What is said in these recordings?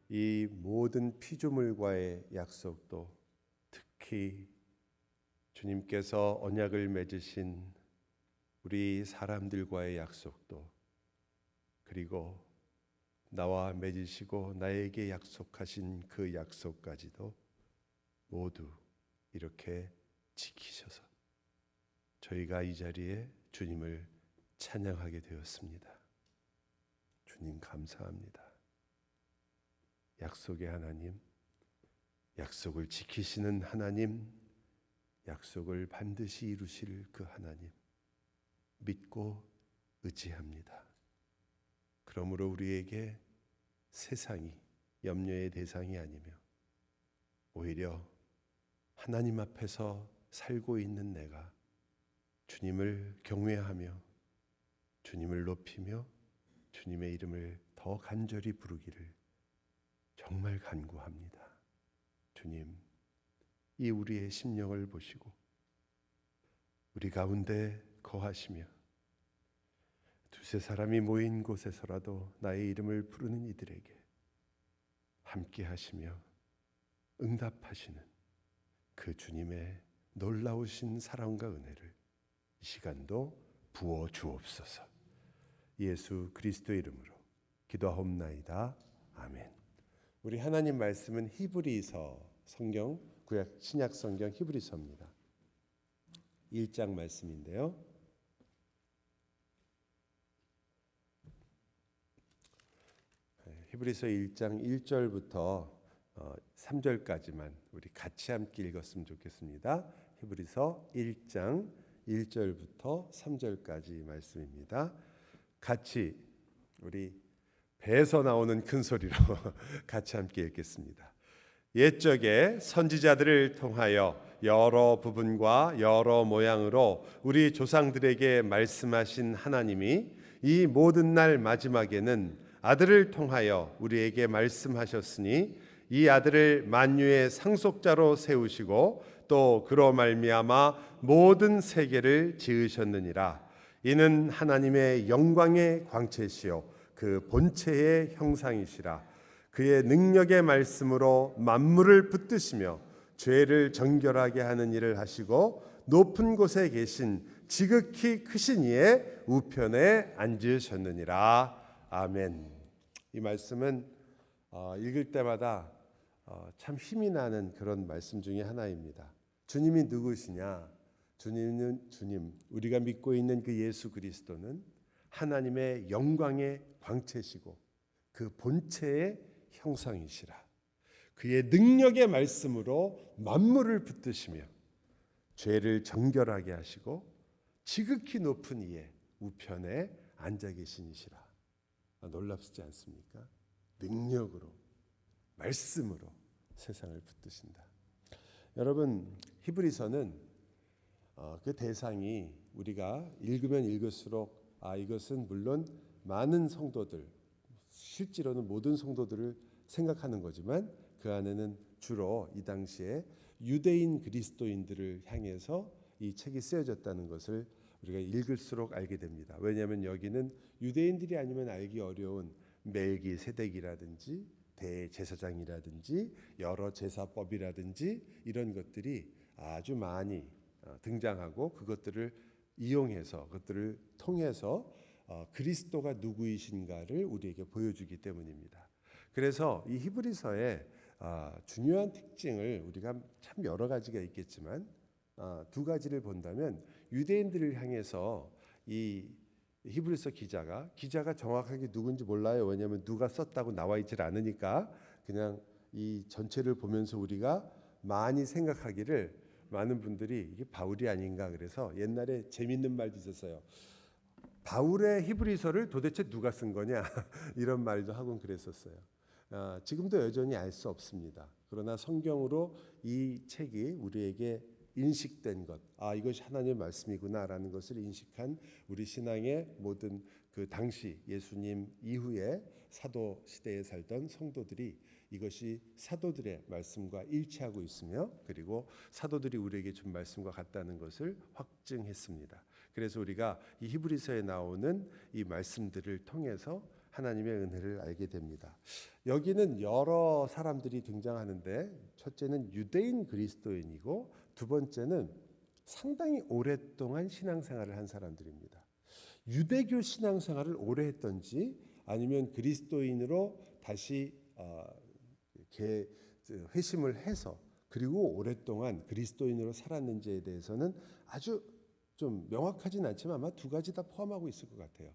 이 모든 피조물과의 약속도, 특히 주님께서 언약을 맺으신 우리 사람들과의 약속도, 그리고 나와 맺으시고 나에게 약속하신 그 약속까지도 모두 이렇게 지키셔서 저희가 이 자리에 주님을 찬양하게 되었습니다. 주님 감사합니다. 약속의 하나님, 약속을 지키시는 하나님, 약속을 반드시 이루실 그 하나님 믿고 의지합니다. 그러므로 우리에게 세상이 염려의 대상이 아니며 오히려 하나님 앞에서 살고 있는 내가 주님을 경외하며 주님을 높이며 주님의 이름을 더 간절히 부르기를 정말 간구합니다. 주님, 이 우리의 심령을 보시고 우리 가운데 거하시며 두세 사람이 모인 곳에서라도 나의 이름을 부르는 이들에게 함께 하시며 응답하시는 그 주님의 놀라우신 사랑과 은혜를 이 시간도 부어 주옵소서. 예수 그리스도의 이름으로 기도하옵나이다. 아멘. 우리 하나님 말씀은 히브리서 성경, 구약 신약 성경 히브리서입니다. 1장 말씀인데요. 히브리서 1장 1절부터 3절까지만 우리 같이 함께 읽었으면 좋겠습니다. 히브리서 1장 1절부터 3절까지 말씀입니다. 같이 우리 배에서 나오는 큰 소리로 같이 함께 읽겠습니다. 옛적에 선지자들을 통하여 여러 부분과 여러 모양으로 우리 조상들에게 말씀하신 하나님이 이 모든 날 마지막에는 아들을 통하여 우리에게 말씀하셨으니 이 아들을 만유의 상속자로 세우시고 또 그로 말미암아 모든 세계를 지으셨느니라. 이는 하나님의 영광의 광채시요 그 본체의 형상이시라. 그의 능력의 말씀으로 만물을 붙드시며 죄를 정결하게 하는 일을 하시고 높은 곳에 계신 지극히 크신 이의 우편에 앉으셨느니라. 아멘. 이 말씀은 읽을 때마다 참 힘이 나는 그런 말씀 중에 하나입니다. 주님이 누구시냐? 주님은 주님, 우리가 믿고 있는 그 예수 그리스도는 하나님의 영광의 광채시고 그 본체의 형상이시라. 그의 능력의 말씀으로 만물을 붙드시며 죄를 정결하게 하시고 지극히 높은 이의 우편에 앉아 계시니시라. 놀랍지 않습니까? 능력으로, 말씀으로 세상을 붙드신다. 여러분, 히브리서는 그 대상이 우리가 읽으면 읽을수록 이것은 물론 많은 성도들, 실제로는 모든 성도들을 생각하는 거지만 그 안에는 주로 이 당시에 유대인 그리스도인들을 향해서 이 책이 쓰여졌다는 것을 우리가 읽을수록 알게 됩니다. 왜냐하면 여기는 유대인들이 아니면 알기 어려운 멜기세덱이라든지 대제사장이라든지 여러 제사법이라든지 이런 것들이 아주 많이 등장하고 그것들을 이용해서 그것들을 통해서 그리스도가 누구이신가를 우리에게 보여주기 때문입니다. 그래서 이 히브리서의 중요한 특징을 우리가 참 여러 가지가 있겠지만 두 가지를 본다면 유대인들을 향해서 이 히브리서 기자가 정확하게 누군지 몰라요. 왜냐하면 누가 썼다고 나와 있질 않으니까 그냥 이 전체를 보면서 우리가 많이 생각하기를 많은 분들이 이게 바울이 아닌가 그래서 옛날에 재밌는 말도 있었어요. 바울의 히브리서를 도대체 누가 쓴 거냐 이런 말도 하곤 그랬었어요. 지금도 여전히 알 수 없습니다. 그러나 성경으로 이 책이 우리에게 인식된 것, 이것이 하나님의 말씀이구나라는 것을 인식한 우리 신앙의 모든 그 당시 예수님 이후에 사도 시대에 살던 성도들이 이것이 사도들의 말씀과 일치하고 있으며 그리고 사도들이 우리에게 준 말씀과 같다는 것을 확증했습니다. 그래서 우리가 이 히브리서에 나오는 이 말씀들을 통해서 하나님의 은혜를 알게 됩니다. 여기는 여러 사람들이 등장하는데 첫째는 유대인 그리스도인이고 두 번째는 상당히 오랫동안 신앙생활을 한 사람들입니다. 유대교 신앙생활을 오래 했던지 아니면 그리스도인으로 다시 회심을 해서 그리고 오랫동안 그리스도인으로 살았는지에 대해서는 아주 좀 명확하진 않지만 아마 두 가지 다 포함하고 있을 것 같아요.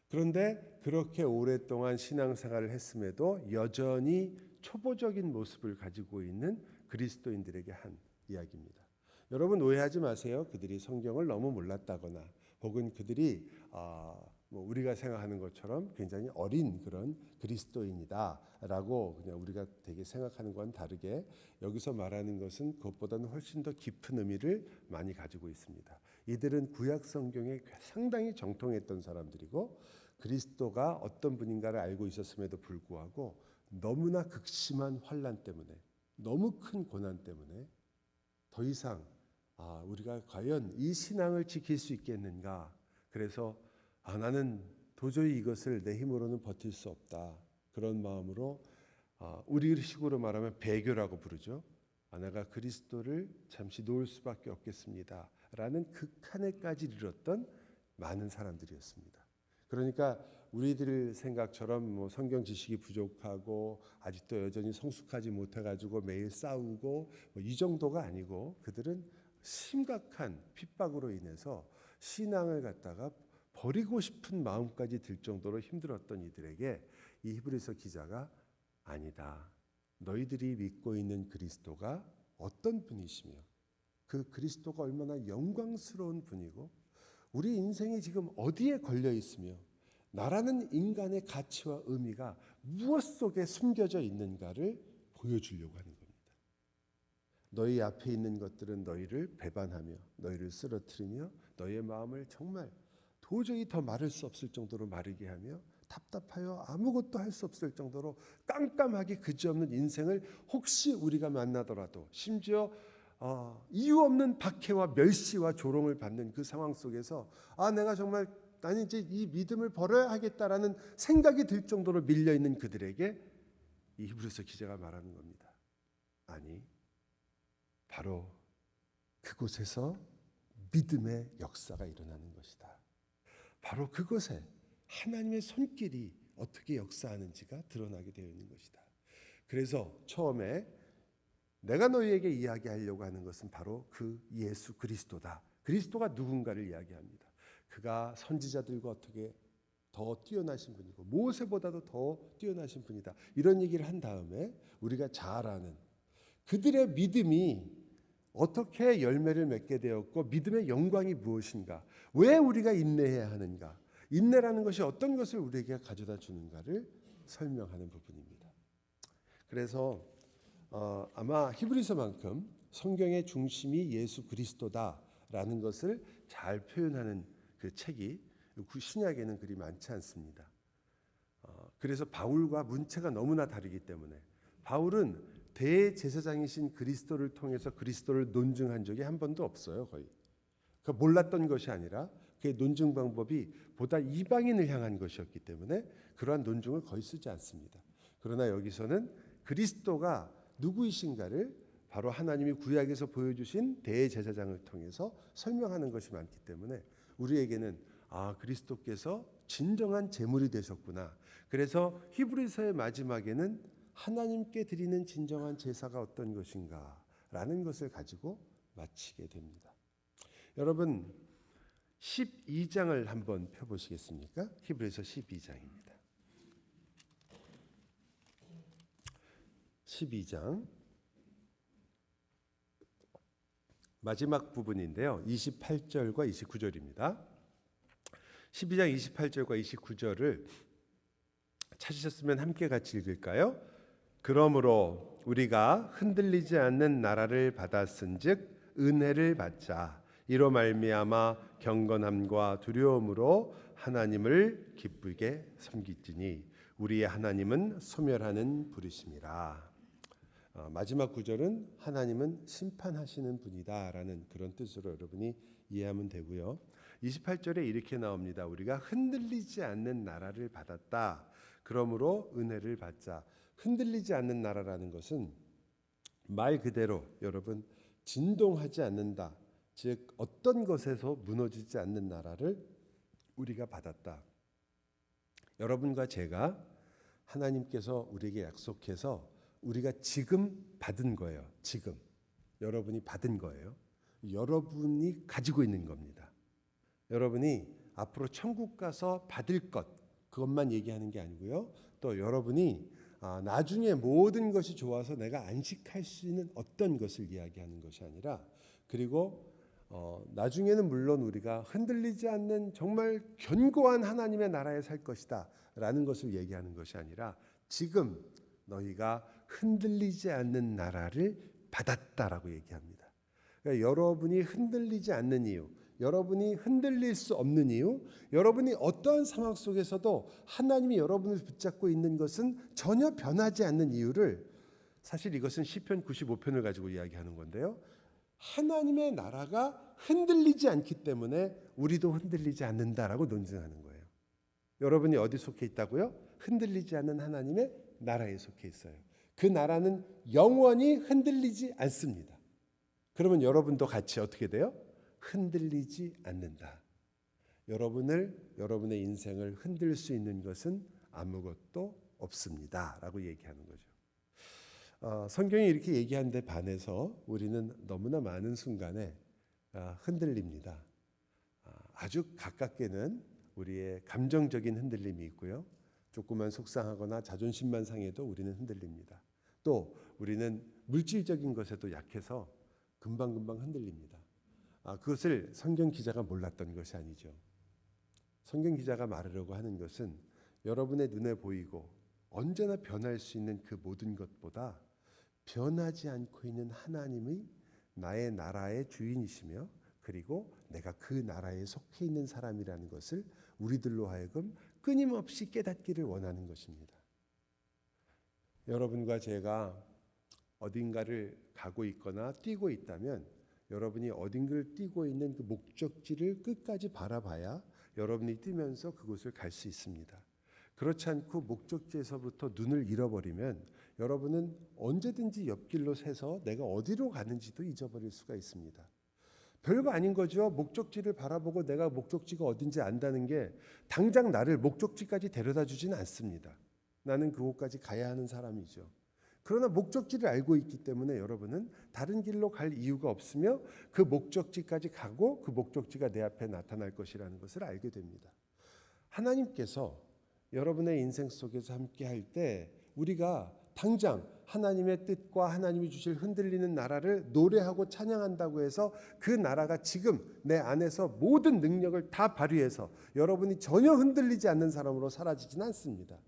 그런데 그렇게 오랫동안 신앙생활을 했음에도 여전히 초보적인 모습을 가지고 있는 그리스도인들에게 한 이야기입니다. 여러분 오해하지 마세요. 그들이 성경을 너무 몰랐다거나 혹은 그들이 우리가 생각하는 것처럼 굉장히 어린 그런 그리스도인이다라고 그냥 우리가 되게 생각하는 건 다르게 여기서 말하는 것은 그것보다는 훨씬 더 깊은 의미를 많이 가지고 있습니다. 이들은 구약 성경에 상당히 정통했던 사람들이고 그리스도가 어떤 분인가를 알고 있었음에도 불구하고 너무나 극심한 환난 때문에 너무 큰 고난 때문에 더 이상 우리가 과연 이 신앙을 지킬 수 있겠는가? 그래서 나는 도저히 이것을 내 힘으로는 버틸 수 없다. 그런 마음으로 우리식으로 말하면 배교라고 부르죠. 내가 그리스도를 잠시 놓을 수밖에 없겠습니다. 라는 극한에까지 이르렀던 많은 사람들이었습니다. 그러니까 우리들 생각처럼 성경 지식이 부족하고 아직도 여전히 성숙하지 못해가지고 매일 싸우고 이 정도가 아니고 그들은 심각한 핍박으로 인해서 신앙을 갖다가 버리고 싶은 마음까지 들 정도로 힘들었던 이들에게 이 히브리서 기자가 아니다. 너희들이 믿고 있는 그리스도가 어떤 분이시며 그 그리스도가 얼마나 영광스러운 분이고 우리 인생이 지금 어디에 걸려 있으며 나라는 인간의 가치와 의미가 무엇 속에 숨겨져 있는가를 보여주려고 하는 겁니다. 너희 앞에 있는 것들은 너희를 배반하며 너희를 쓰러뜨리며 너희의 마음을 정말 도저히 더 마를 수 없을 정도로 마르게 하며 답답하여 아무것도 할 수 없을 정도로 깜깜하게 그지없는 인생을 혹시 우리가 만나더라도 심지어 이유 없는 박해와 멸시와 조롱을 받는 그 상황 속에서 내가 정말 나는 이제 이 믿음을 버려야 하겠다라는 생각이 들 정도로 밀려있는 그들에게 이 히브리서 기자가 말하는 겁니다. 아니 바로 그곳에서 믿음의 역사가 일어나는 것이다. 바로 그곳에 하나님의 손길이 어떻게 역사하는지가 드러나게 되어 있는 것이다. 그래서 처음에 내가 너희에게 이야기하려고 하는 것은 바로 그 예수 그리스도다. 그리스도가 누군가를 이야기합니다. 그가 선지자들과 어떻게 더 뛰어나신 분이고 모세보다도 더 뛰어나신 분이다. 이런 얘기를 한 다음에 우리가 잘 아는 그들의 믿음이 어떻게 열매를 맺게 되었고 믿음의 영광이 무엇인가? 왜 우리가 인내해야 하는가? 인내라는 것이 어떤 것을 우리에게 가져다 주는가를 설명하는 부분입니다. 그래서 아마 히브리서만큼 성경의 중심이 예수 그리스도다라는 것을 잘 표현하는 그 책이 신약에는 그리 많지 않습니다. 그래서 바울과 문체가 너무나 다르기 때문에 바울은 대제사장이신 그리스도를 통해서 그리스도를 논증한 적이 한 번도 없어요. 거의. 그러니까 몰랐던 것이 아니라 그의 논증 방법이 보다 이방인을 향한 것이었기 때문에 그러한 논증을 거의 쓰지 않습니다. 그러나 여기서는 그리스도가 누구이신가를 바로 하나님이 구약에서 보여주신 대제사장을 통해서 설명하는 것이 많기 때문에 우리에게는 그리스도께서 진정한 제물이 되셨구나. 그래서 히브리서의 마지막에는 하나님께 드리는 진정한 제사가 어떤 것인가라는 것을 가지고 마치게 됩니다. 여러분 12장을 한번 펴보시겠습니까? 히브리서 12장입니다. 12장 마지막 부분인데요. 28절과 29절입니다. 12장 28절과 29절을 찾으셨으면 함께 같이 읽을까요? 그러므로 우리가 흔들리지 않는 나라를 받았은즉 은혜를 받자. 이로 말미암아 경건함과 두려움으로 하나님을 기쁘게 섬기지니 우리의 하나님은 소멸하는 분이심이라. 마지막 구절은 하나님은 심판하시는 분이다라는 그런 뜻으로 여러분이 이해하면 되고요. 28절에 이렇게 나옵니다. 우리가 흔들리지 않는 나라를 받았다. 그러므로 은혜를 받자. 흔들리지 않는 나라라는 것은 말 그대로 여러분 진동하지 않는다. 즉 어떤 것에서 무너지지 않는 나라를 우리가 받았다. 여러분과 제가 하나님께서 우리에게 약속해서 우리가 지금 받은 거예요. 지금 여러분이 받은 거예요. 여러분이 가지고 있는 겁니다. 여러분이 앞으로 천국 가서 받을 것 그것만 얘기하는 게 아니고요. 또 여러분이 나중에 모든 것이 좋아서 내가 안식할 수 있는 어떤 것을 이야기하는 것이 아니라 그리고 나중에는 물론 우리가 흔들리지 않는 정말 견고한 하나님의 나라에 살 것이다 라는 것을 얘기하는 것이 아니라 지금 너희가 흔들리지 않는 나라를 받았다라고 얘기합니다. 그러니까 여러분이 흔들리지 않는 이유, 여러분이 흔들릴 수 없는 이유, 여러분이 어떠한 상황 속에서도 하나님이 여러분을 붙잡고 있는 것은 전혀 변하지 않는 이유를 사실 이것은 시편 95편을 가지고 이야기하는 건데요. 하나님의 나라가 흔들리지 않기 때문에 우리도 흔들리지 않는다라고 논증하는 거예요. 여러분이 어디 속해 있다고요? 흔들리지 않는 하나님의 나라에 속해 있어요. 그 나라는 영원히 흔들리지 않습니다. 그러면 여러분도 같이 어떻게 돼요? 흔들리지 않는다. 여러분의 인생을 흔들 수 있는 것은 아무것도 없습니다. 라고 얘기하는 거죠. 성경이 이렇게 얘기하는데 반해서 우리는 너무나 많은 순간에 흔들립니다. 아주 가깝게는 우리의 감정적인 흔들림이 있고요. 조금만 속상하거나 자존심만 상해도 우리는 흔들립니다. 또 우리는 물질적인 것에도 약해서 금방금방 흔들립니다. 그것을 성경 기자가 몰랐던 것이 아니죠. 성경 기자가 말하려고 하는 것은 여러분의 눈에 보이고 언제나 변할 수 있는 그 모든 것보다 변하지 않고 있는 하나님이 나의 나라의 주인이시며 그리고 내가 그 나라에 속해 있는 사람이라는 것을 우리들로 하여금 끊임없이 깨닫기를 원하는 것입니다. 여러분과 제가 어딘가를 가고 있거나 뛰고 있다면 여러분이 어딘가를 뛰고 있는 그 목적지를 끝까지 바라봐야 여러분이 뛰면서 그곳을 갈 수 있습니다. 그렇지 않고 목적지에서부터 눈을 잃어버리면 여러분은 언제든지 옆길로 새서 내가 어디로 가는지도 잊어버릴 수가 있습니다. 별거 아닌 거죠. 목적지를 바라보고 내가 목적지가 어딘지 안다는 게 당장 나를 목적지까지 데려다 주지는 않습니다. 나는 그곳까지 가야 하는 사람이죠. 그러나 목적지를 알고 있기 때문에 여러분은 다른 길로 갈 이유가 없으며 그 목적지까지 가고 그 목적지가 내 앞에 나타날 것이라는 것을 알게 됩니다. 하나님께서 여러분의 인생 속에서 함께 할 때 우리가 당장 하나님의 뜻과 하나님이 주실 흔들리는 나라를 노래하고 찬양한다고 해서 그 나라가 지금 내 안에서 모든 능력을 다 발휘해서 여러분이 전혀 흔들리지 않는 사람으로 사라지진 않습니다.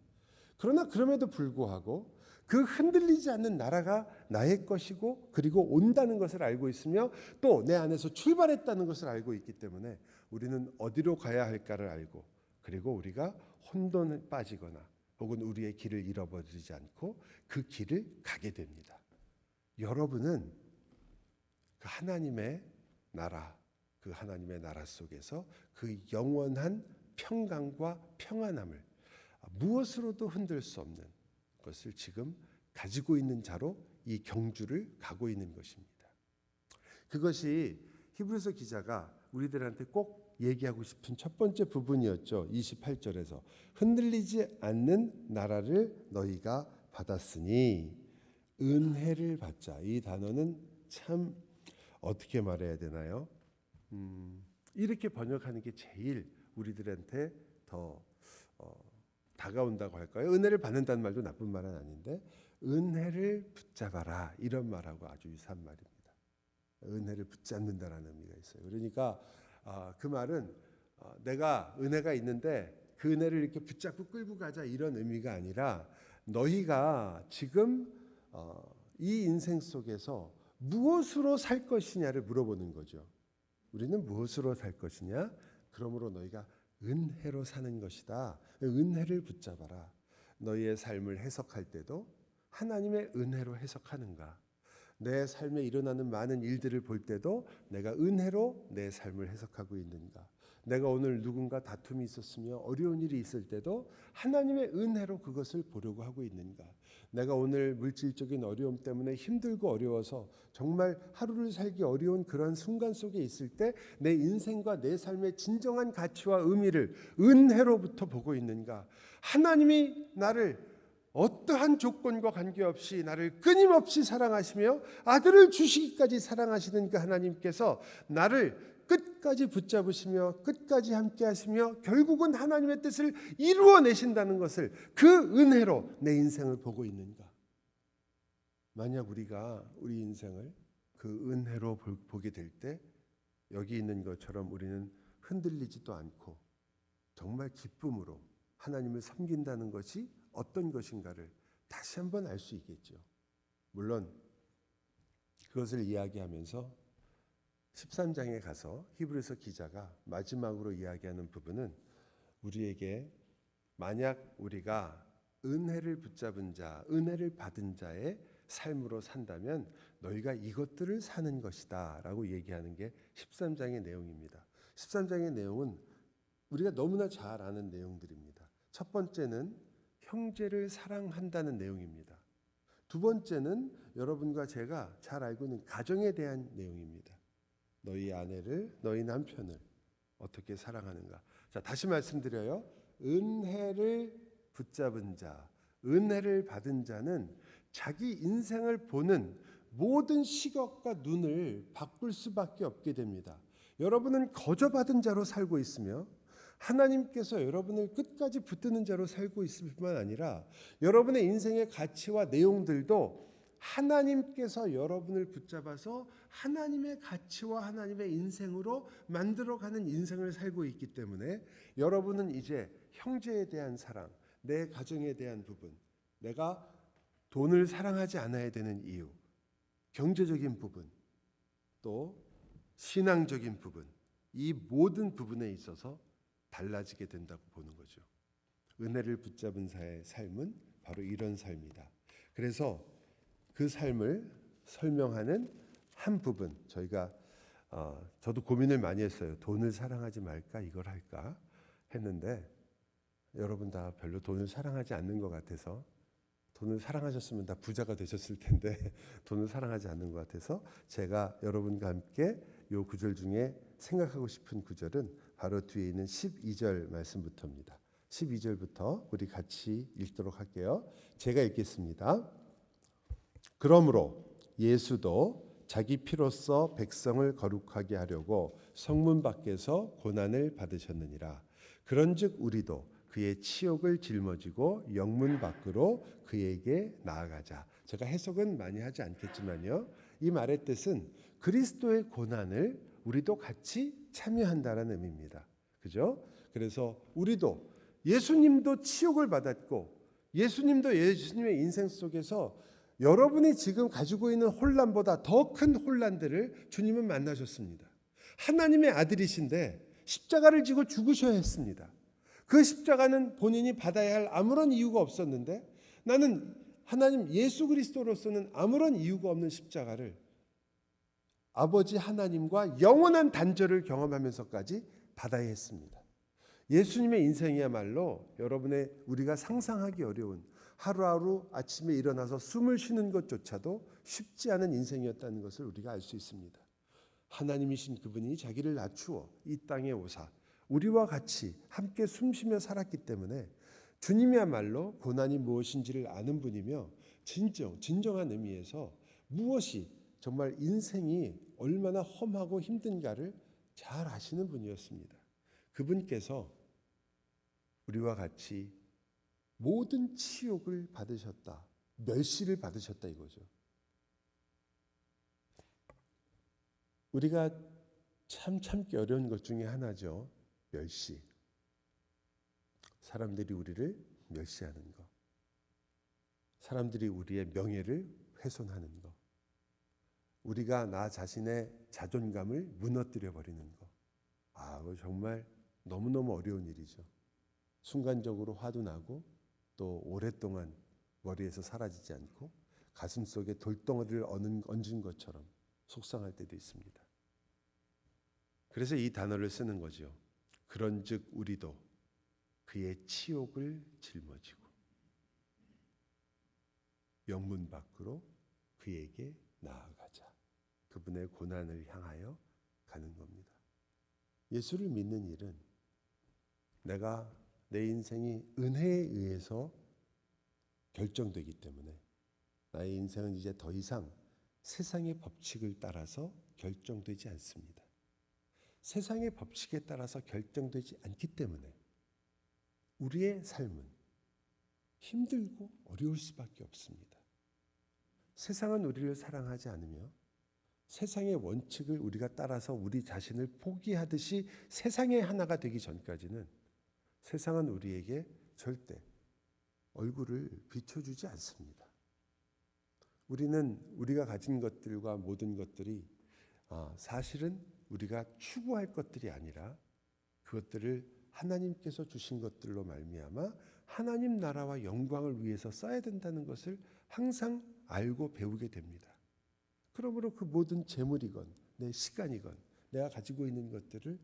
그러나 그럼에도 불구하고 그 흔들리지 않는 나라가 나의 것이고 그리고 온다는 것을 알고 있으며 또 내 안에서 출발했다는 것을 알고 있기 때문에 우리는 어디로 가야 할까를 알고 그리고 우리가 혼돈에 빠지거나 혹은 우리의 길을 잃어버리지 않고 그 길을 가게 됩니다. 여러분은 그 하나님의 나라, 그 하나님의 나라 속에서 그 영원한 평강과 평안함을 무엇으로도 흔들 수 없는 것을 지금 가지고 있는 자로 이 경주를 가고 있는 것입니다. 그것이 히브리서 기자가 우리들한테 꼭 얘기하고 싶은 첫 번째 부분이었죠. 28절에서 흔들리지 않는 나라를 너희가 받았으니 은혜를 받자. 이 단어는 참 어떻게 말해야 되나요? 이렇게 번역하는 게 제일 우리들한테 더 다가온다고 할까요? 은혜를 받는다는 말도 나쁜 말은 아닌데 은혜를 붙잡아라 이런 말하고 아주 유사한 말입니다. 은혜를 붙잡는다라는 의미가 있어요. 그러니까 그 말은 내가 은혜가 있는데 그 은혜를 이렇게 붙잡고 끌고 가자 이런 의미가 아니라 너희가 지금 이 인생 속에서 무엇으로 살 것이냐를 물어보는 거죠. 우리는 무엇으로 살 것이냐? 그러므로 너희가 은혜로 사는 것이다. 은혜를 붙잡아라. 너희의 삶을 해석할 때도 하나님의 은혜로 해석하는가? 내 삶에 일어나는 많은 일들을 볼 때도 내가 은혜로 내 삶을 해석하고 있는가? 내가 오늘 누군가 다툼이 있었으며 어려운 일이 있을 때도 하나님의 은혜로 그것을 보려고 하고 있는가? 내가 오늘 물질적인 어려움 때문에 힘들고 어려워서 정말 하루를 살기 어려운 그런 순간 속에 있을 때 내 인생과 내 삶의 진정한 가치와 의미를 은혜로부터 보고 있는가? 하나님이 나를 어떠한 조건과 관계없이 나를 끊임없이 사랑하시며 아들을 주시기까지 사랑하시는 그 하나님께서 나를 끝까지 붙잡으시며 끝까지 함께 하시며 결국은 하나님의 뜻을 이루어내신다는 것을 그 은혜로 내 인생을 보고 있는가? 만약 우리가 우리 인생을 그 은혜로 보게 될 때 여기 있는 것처럼 우리는 흔들리지도 않고 정말 기쁨으로 하나님을 섬긴다는 것이 어떤 것인가를 다시 한번 알 수 있겠죠. 물론 그것을 이야기하면서 13장에 가서 히브리서 기자가 마지막으로 이야기하는 부분은 우리에게 만약 우리가 은혜를 붙잡은 자, 은혜를 받은 자의 삶으로 산다면 너희가 이것들을 사는 것이다 라고 얘기하는 게 13장의 내용입니다. 13장의 내용은 우리가 너무나 잘 아는 내용들입니다. 첫 번째는 형제를 사랑한다는 내용입니다. 두 번째는 여러분과 제가 잘 알고 있는 가정에 대한 내용입니다. 너희 아내를, 너희 남편을 어떻게 사랑하는가. 자, 다시 말씀드려요. 은혜를 붙잡은 자, 은혜를 받은 자는 자기 인생을 보는 모든 시각과 눈을 바꿀 수밖에 없게 됩니다. 여러분은 거저받은 자로 살고 있으며 하나님께서 여러분을 끝까지 붙드는 자로 살고 있을 뿐만 아니라 여러분의 인생의 가치와 내용들도 하나님께서 여러분을 붙잡아서 하나님의 가치와 하나님의 인생으로 만들어가는 인생을 살고 있기 때문에 여러분은 이제 형제에 대한 사랑, 내 가정에 대한 부분, 내가 돈을 사랑하지 않아야 되는 이유, 경제적인 부분, 또 신앙적인 부분, 이 모든 부분에 있어서 달라지게 된다고 보는 거죠. 은혜를 붙잡은 자의 삶은 바로 이런 삶이다. 그래서 그 삶을 설명하는 한 부분, 저희가 저도 고민을 많이 했어요. 돈을 사랑하지 말까 이걸 할까 했는데 여러분 다 별로 돈을 사랑하지 않는 것 같아서, 돈을 사랑하셨으면 다 부자가 되셨을 텐데 돈을 사랑하지 않는 것 같아서 제가 여러분과 함께 이 구절 중에 생각하고 싶은 구절은 바로 뒤에 있는 12절 말씀부터입니다. 12절부터 우리 같이 읽도록 할게요. 제가 읽겠습니다. 그러므로 예수도 자기 피로써 백성을 거룩하게 하려고 성문 밖에서 고난을 받으셨느니라. 그런즉 우리도 그의 치욕을 짊어지고 영문 밖으로 그에게 나아가자. 제가 해석은 많이 하지 않겠지만요. 이 말의 뜻은 그리스도의 고난을 우리도 같이 참여한다는 의미입니다. 그죠? 그래서 우리도 예수님도 치욕을 받았고 예수님의 인생 속에서 여러분이 지금 가지고 있는 혼란보다 더 큰 혼란들을 주님은 만나셨습니다. 하나님의 아들이신데 십자가를 지고 죽으셔야 했습니다. 그 십자가는 본인이 받아야 할 아무런 이유가 없었는데 나는 하나님 예수 그리스도로서는 아무런 이유가 없는 십자가를 아버지 하나님과 영원한 단절을 경험하면서까지 받아야 했습니다. 예수님의 인생이야말로 여러분의 우리가 상상하기 어려운 하루하루 아침에 일어나서 숨을 쉬는 것조차도 쉽지 않은 인생이었다는 것을 우리가 알 수 있습니다. 하나님이신 그분이 자기를 낮추어 이 땅에 오사 우리와 같이 함께 숨쉬며 살았기 때문에 주님이야말로 고난이 무엇인지를 아는 분이며 진정한 의미에서 무엇이 정말 인생이 얼마나 험하고 힘든가를 잘 아시는 분이었습니다. 그분께서 우리와 같이 모든 치욕을 받으셨다. 멸시를 받으셨다 이거죠. 우리가 참기 어려운 것 중에 하나죠. 멸시. 사람들이 우리를 멸시하는 것. 사람들이 우리의 명예를 훼손하는 것. 우리가 나 자신의 자존감을 무너뜨려 버리는 것. 그거 정말 너무너무 어려운 일이죠. 순간적으로 화도 나고 또 오랫동안 머리에서 사라지지 않고 가슴속에 돌덩어리를 얹은 것처럼 속상할 때도 있습니다. 그래서 이 단어를 쓰는 거죠. 그런즉 우리도 그의 치욕을 짊어지고 영문 밖으로 그에게 나아가자. 그분의 고난을 향하여 가는 겁니다. 예수를 믿는 일은 내가 내 인생이 은혜에 의해서 결정되기 때문에 나의 인생은 이제 더 이상 세상의 법칙을 따라서 결정되지 않습니다. 세상의 법칙에 따라서 결정되지 않기 때문에 우리의 삶은 힘들고 어려울 수밖에 없습니다. 세상은 우리를 사랑하지 않으며 세상의 원칙을 우리가 따라서 우리 자신을 포기하듯이 세상의 하나가 되기 전까지는 세상은 우리에게 절대 얼굴을 비춰주지 않습니다. 우리는 우리가 가진 것들과 모든 것들이 사실은 우리가 추구할 것들이 아니라 그것들을 하나님께서 주신 것들로 말미암아 하나님 나라와 영광을 위해서 써야 된다는 것을 항상 알고 배우게 됩니다. 그러므로 그 모든 재물이건 내 시간이건 내가 가지고 있는 것들을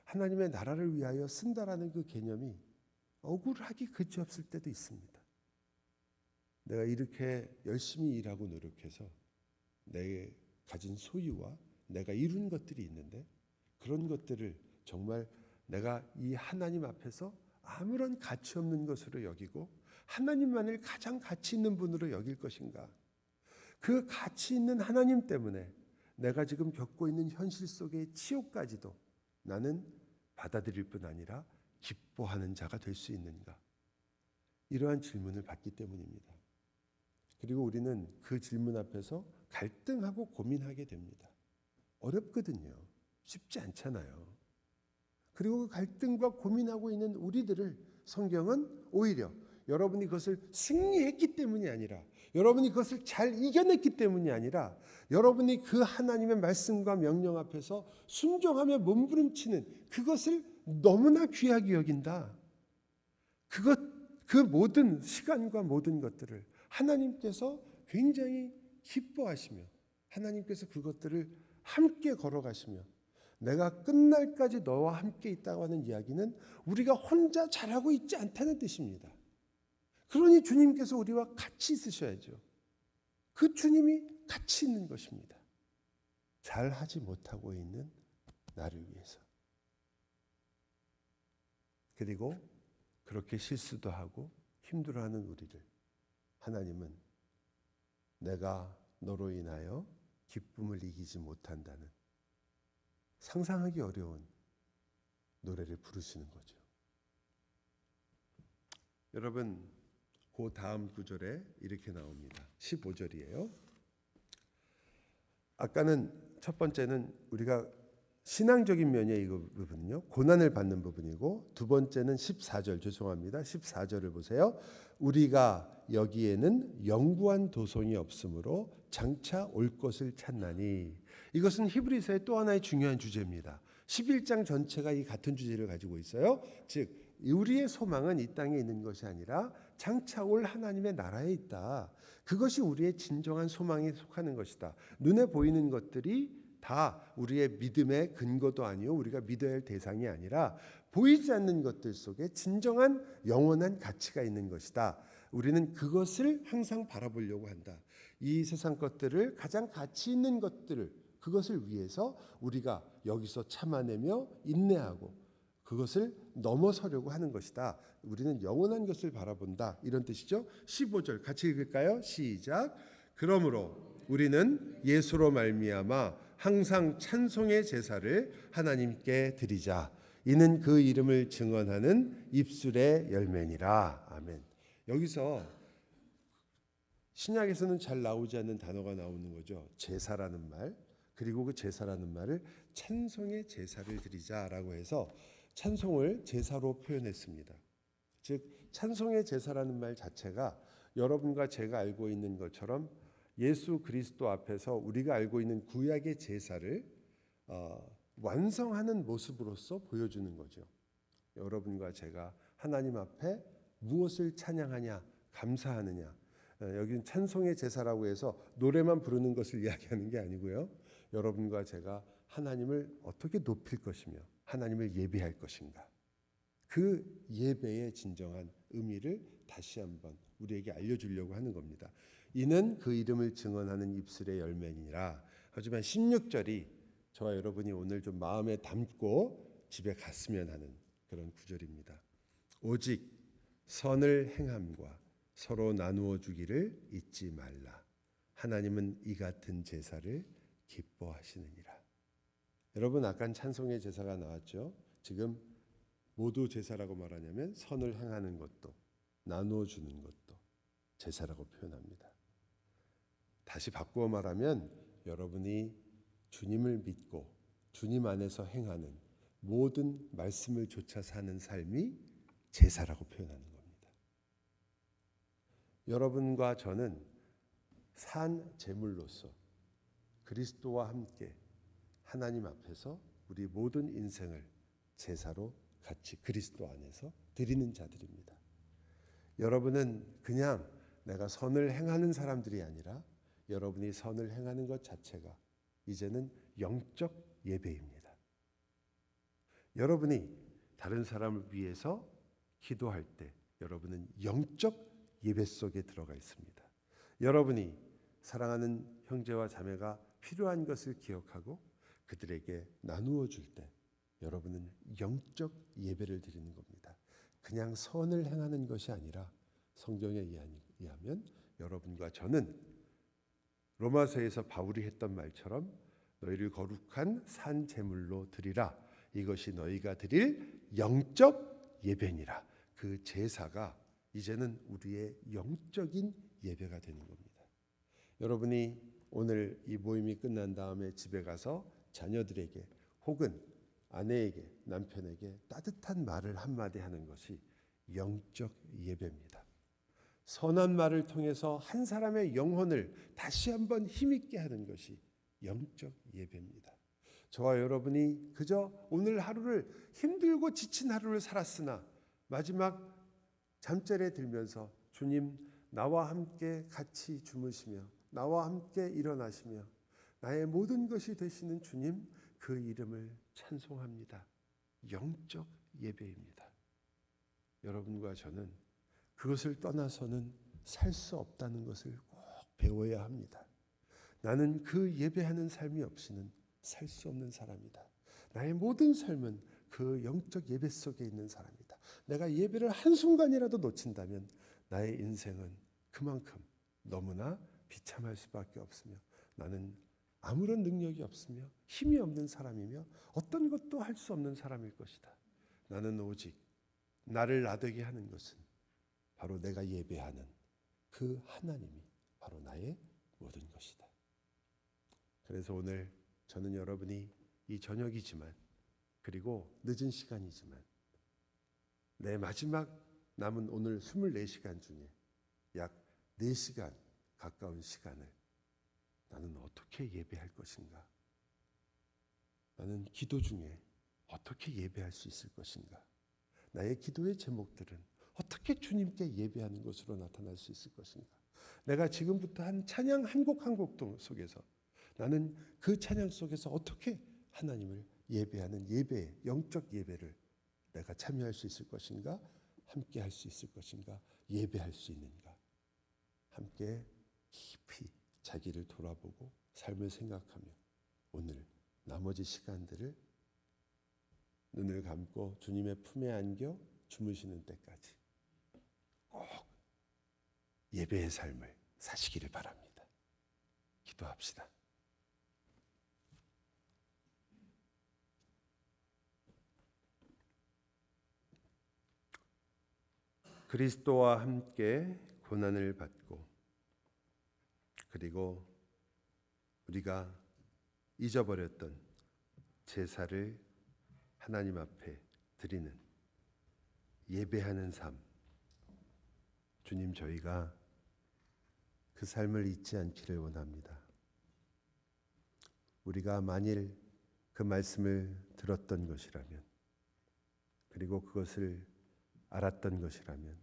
하나님의 나라를 위하여 쓴다라는 그 개념이 억울하기 그지없을 때도 있습니다. 내가 이렇게 열심히 일하고 노력해서 내 가진 소유와 내가 이룬 것들이 있는데 그런 것들을 정말 내가 이 하나님 앞에서 아무런 가치 없는 것으로 여기고 하나님만을 가장 가치 있는 분으로 여길 것인가? 그 가치 있는 하나님 때문에 내가 지금 겪고 있는 현실 속의 치욕까지도 나는 받아들일 뿐 아니라 기뻐하는 자가 될 수 있는가? 이러한 질문을 받기 때문입니다. 그리고 우리는 그 질문 앞에서 갈등하고 고민하게 됩니다. 어렵거든요. 쉽지 않잖아요. 그리고 그 갈등과 고민하고 있는 우리들을 성경은 오히려 여러분이 그것을 승리했기 때문이 아니라 여러분이 그것을 잘 이겨냈기 때문이 아니라 여러분이 그 하나님의 말씀과 명령 앞에서 순종하며 몸부림치는 그것을 너무나 귀하게 여긴다. 그 모든 시간과 모든 것들을 하나님께서 굉장히 기뻐하시며 하나님께서 그것들을 함께 걸어가시며 내가 끝날까지 너와 함께 있다고 하는 이야기는 우리가 혼자 잘하고 있지 않다는 뜻입니다. 그러니 주님께서 우리와 같이 있으셔야죠. 그 주님이 같이 있는 것입니다. 잘하지 못하고 있는 나를 위해서. 그리고 그렇게 실수도 하고 힘들어하는 우리를 하나님은 내가 너로 인하여 기쁨을 이기지 못한다는 상상하기 어려운 노래를 부르시는 거죠. 여러분, 그 다음 구절에 이렇게 나옵니다. 15절이에요. 아까는 첫 번째는 우리가 신앙적인 면의 이 부분은요, 고난을 받는 부분이고, 두 번째는 14절, 죄송합니다. 14절을 보세요. 우리가 여기에는 영구한 도성이 없으므로 장차 올 것을 찾나니. 이것은 히브리서의 또 하나의 중요한 주제입니다. 11장 전체가 이 같은 주제를 가지고 있어요. 즉 우리의 소망은 이 땅에 있는 것이 아니라 장차 올 하나님의 나라에 있다. 그것이 우리의 진정한 소망에 속하는 것이다. 눈에 보이는 것들이 다 우리의 믿음의 근거도 아니요 우리가 믿어야 할 대상이 아니라 보이지 않는 것들 속에 진정한 영원한 가치가 있는 것이다. 우리는 그것을 항상 바라보려고 한다. 이 세상 것들을 가장 가치 있는 것들을 그것을 위해서 우리가 여기서 참아내며 인내하고 그것을 넘어서려고 하는 것이다. 우리는 영원한 것을 바라본다. 이런 뜻이죠. 15절 같이 읽을까요? 시작. 그러므로 우리는 예수로 말미암아 항상 찬송의 제사를 하나님께 드리자. 이는 그 이름을 증언하는 입술의 열매니라. 아멘. 여기서 신약에서는 잘 나오지 않는 단어가 나오는 거죠. 제사라는 말. 그리고 그 제사라는 말을 찬송의 제사를 드리자라고 해서 찬송을 제사로 표현했습니다. 즉 찬송의 제사라는 말 자체가 여러분과 제가 알고 있는 것처럼 예수 그리스도 앞에서 우리가 알고 있는 구약의 제사를 완성하는 모습으로서 보여주는 거죠. 여러분과 제가 하나님 앞에 무엇을 찬양하냐, 감사하느냐. 여기는 찬송의 제사라고 해서 노래만 부르는 것을 이야기하는 게 아니고요. 여러분과 제가 하나님을 어떻게 높일 것이며 하나님을 예배할 것인가. 그 예배의 진정한 의미를 다시 한번 우리에게 알려주려고 하는 겁니다. 이는 그 이름을 증언하는 입술의 열매니라. 하지만 16절이 저와 여러분이 오늘 좀 마음에 담고 집에 갔으면 하는 그런 구절입니다. 오직 선을 행함과 서로 나누어 주기를 잊지 말라. 하나님은 이 같은 제사를 기뻐하시느니라. 여러분, 아까 찬송의 제사가 나왔죠. 지금 모두 제사라고 말하냐면 선을 행하는 것도 나누어 주는 것도 제사라고 표현합니다. 다시 바꾸어 말하면 여러분이 주님을 믿고 주님 안에서 행하는 모든 말씀을 좇아 사는 삶이 제사라고 표현하는 겁니다. 여러분과 저는 산 제물로서 그리스도와 함께 하나님 앞에서 우리 모든 인생을 제사로 같이 그리스도 안에서 드리는 자들입니다. 여러분은 그냥 내가 선을 행하는 사람들이 아니라 여러분이 선을 행하는 것 자체가 이제는 영적 예배입니다. 여러분이 다른 사람을 위해서 기도할 때 여러분은 영적 예배 속에 들어가 있습니다. 여러분이 사랑하는 형제와 자매가 필요한 것을 기억하고 그들에게 나누어 줄 때 여러분은 영적 예배를 드리는 겁니다. 그냥 선을 행하는 것이 아니라 성경에 의하면 여러분과 저는 로마서에서 바울이 했던 말처럼 너희를 거룩한 산 제물로 드리라. 이것이 너희가 드릴 영적 예배니라. 그 제사가 이제는 우리의 영적인 예배가 되는 겁니다. 여러분이 오늘 이 모임이 끝난 다음에 집에 가서 자녀들에게 혹은 아내에게 남편에게 따뜻한 말을 한마디 하는 것이 영적 예배입니다. 선한 말을 통해서 한 사람의 영혼을 다시 한번 힘있게 하는 것이 영적 예배입니다. 저와 여러분이 그저 오늘 하루를 힘들고 지친 하루를 살았으나 마지막 잠자리에 들면서 주님 나와 함께 같이 주무시며 나와 함께 일어나시며 나의 모든 것이 되시는 주님 그 이름을 찬송합니다. 영적 예배입니다. 여러분과 저는 그것을 떠나서는 살 수 없다는 것을 꼭 배워야 합니다. 나는 그 예배하는 삶이 없이는 살 수 없는 사람이다. 나의 모든 삶은 그 영적 예배 속에 있는 사람이다. 내가 예배를 한순간이라도 놓친다면 나의 인생은 그만큼 너무나 비참할 수밖에 없으며 나는 아무런 능력이 없으며 힘이 없는 사람이며 어떤 것도 할 수 없는 사람일 것이다. 나는 오직 나를 나되게 하는 것은 바로 내가 예배하는 그 하나님이 바로 나의 모든 것이다. 그래서 오늘 저는 여러분이 이 저녁이지만 그리고 늦은 시간이지만 내 마지막 남은 오늘 24시간 중에 약 4시간 가까운 시간을 나는 어떻게 예배할 것인가? 나는 기도 중에 어떻게 예배할 수 있을 것인가? 나의 기도의 제목들은 어떻게 주님께 예배하는 것으로 나타날 수 있을 것인가? 내가 지금부터 한 찬양 한 곡 한 곡 속에서 나는 그 찬양 속에서 어떻게 하나님을 예배하는 예배, 영적 예배를 내가 참여할 수 있을 것인가? 함께 할 수 있을 것인가? 예배할 수 있는가? 함께 깊이 자기를 돌아보고 삶을 생각하며 오늘 나머지 시간들을 눈을 감고 주님의 품에 안겨 주무시는 때까지 꼭 예배의 삶을 사시기를 바랍니다. 기도합시다. 그리스도와 함께 고난을 받고 그리고 우리가 잊어버렸던 제사를 하나님 앞에 드리는 예배하는 삶, 주님 저희가 그 삶을 잊지 않기를 원합니다. 우리가 만일 그 말씀을 들었던 것이라면 그리고 그것을 알았던 것이라면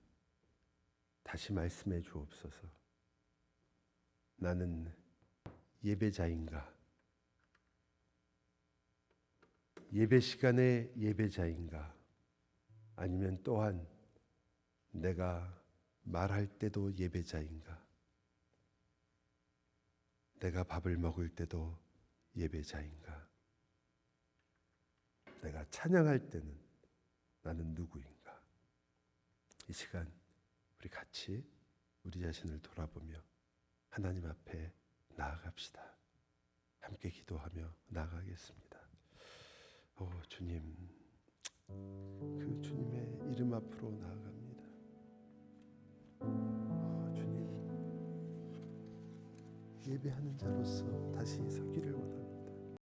다시 말씀해 주옵소서. 나는 예배자인가? 예배 시간의 예배자인가? 아니면 또한 내가 말할 때도 예배자인가? 내가 밥을 먹을 때도 예배자인가? 내가 찬양할 때는 나는 누구인가? 이 시간 우리 같이 우리 자신을 돌아보며 하나님 앞에 나아갑시다. 함께 기도하며 나아가겠습니다. 주님, 그 주님의 이름 앞으로 나아갑니다. 주님, 예배하는 자로서 다시 서기를 원합니다.